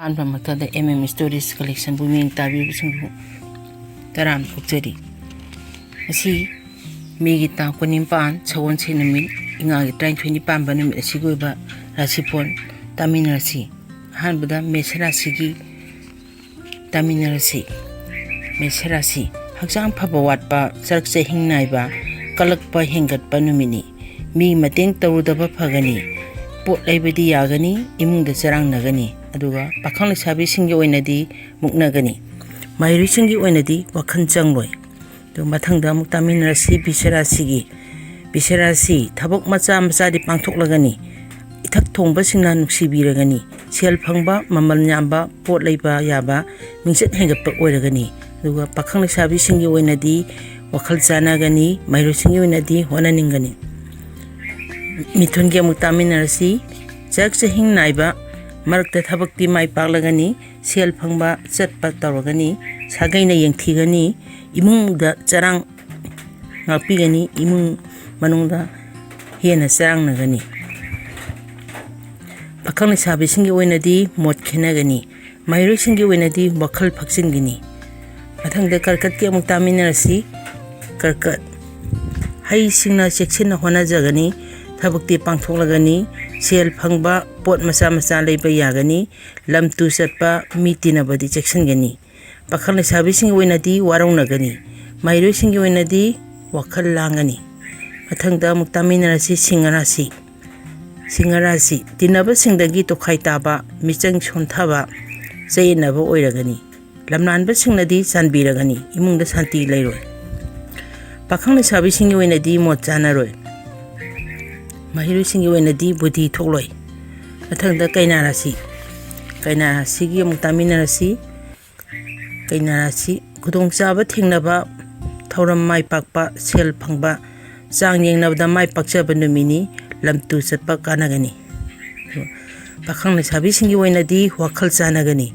Mata Stories collection booming tabi sunggu taram pukjari. Asi migita kunimpan sawon sinami inga train 20 pambanum asiguba rasipon taminarsi hanbada mesrasigi taminarsi mesrasi hakjang phaba watpa sarkse hingnaiba kalakpa hengatpa numini mi mateng tawudaba phagani pot laibadi yagani imungda charang nagani aduga pakhang sabi singi oinadi muknagani mairi singi oinadi wakhan changloi do mathangda muktaminarasi bisarasi thabok macha macha di pangthoklagani ithak thongba singna nuksibiragani sel phangba mamal nyamba pot leiba yaba mingset hengatpa oiragani aduga pakhang sabi singi oinadi wakhal chanagani mairi singi oinadi honaningani mithunge muktaminarasi jakse hingnaiba Marakta thabakti mai paklagani sel phangba chatpa tawragani sagaina yengthigani imungda charang ngapigani imung manungda hena charang nagani pakhang sabi singi oinadi mot khenagani mairo singi oinadi wakhal phaksingini mathangda karkat ki amuk taminarasi karkat hai singna section hona jagani thabakti pangthoklagani sel phangba pot masa masa leiba yagani lamtu satpa mitina badi section gani pakhang sabi singi oinadi warawnagani mairo singi oinadi wakhal langani mathangda muktaminarasi singarasi tinaba singdagi tokhai taba michang sonthaba chainaba oiragani lamnanba singnadi chanbiragani imungda santi leiroi pakhang sabi singi oinadi mot chanaroi mahiru singi oinadi budhi thokloi mathangda kainarasi gi muktaminarasi khudongchaba thingnaba thauram mai pakpa sel phangba chang yengnabda mai pakchaba numini lamtu chatpa kanagani pakhang sabi singi oinadi wakhal chanagani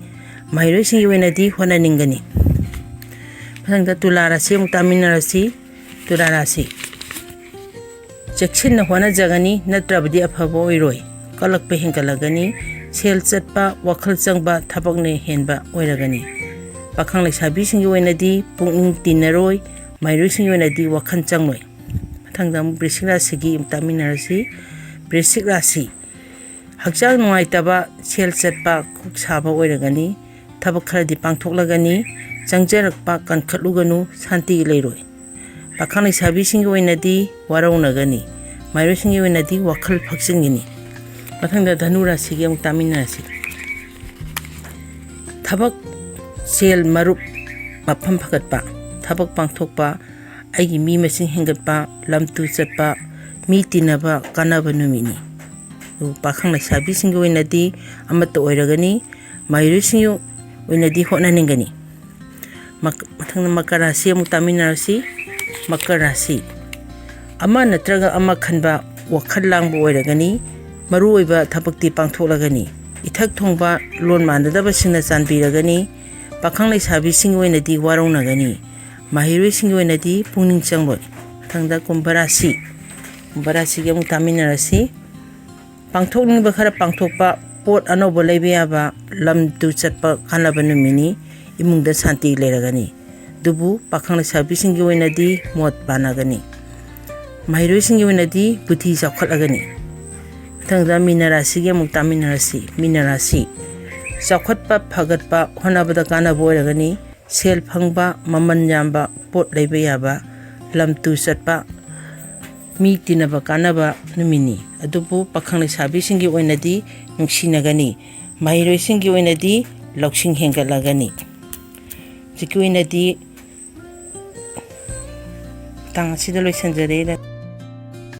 mahiru singi oinadi honaningani mathangda tularasi muktaminarasi Jackson na hona jagani natrabdi aphabo oiroi kalakpa hengkalagani sel chatpa wakhal changba thabakne henba oiragani pakhang sabi singi oinadi pungning tinaroi mairo singi oinadi wakhan changloi mathangda brisik rasi gi muktaminarasi brisik rasi hakjang nuaitaba sel chatpa khuk saba oiragani thabak kharadi pangthoklagani changjarakpa kankhatluganu santi leiroi pakhang sabi singi oinadi warawnagani mairo singi oinadi wakhal phaksingini mathangda dhanurasi gi muktaminarasi thabak sel marup mafam phagatpa thabak pangthokpa aigi mi masing hengatpa lamtu chatpa mi tinaba kanaba numini pakhang sabi singi oinadi amata oiragani mairo singi oinadi honaningani mathangda makarasi muktaminarasi makarasi ama natraga ama khanba wakhal langba oiragani maru oiba thabakti pangtholagani ithak thongba lon mandadaba singna chanbiragani pakhang sabi singi oinadi warawnagani mahiroi singi oinadi pungning changloi thangda kumbarasi gi muktaminarasi pangthokningba khara pangthokpa pot anoba leiba yaba lamtu chatpa kanaba numini imungda santi leiragani dubu pakhang sabi singi oinadi mot panagani mairoi singi oinadi buthi chawkhatlagani thangda minarasi gi muktaminarasi chawkhatpa phagatpa honabada kanaba oiragani sel phangba maman yamba pot leiba yaba lamtu chatpa mi tinaba kanaba numini adubu pakhang sabi singi oinadi nungsinagani mairoi singi oinadi loksing hengatlagani jiki oinadi tang asida loisanjare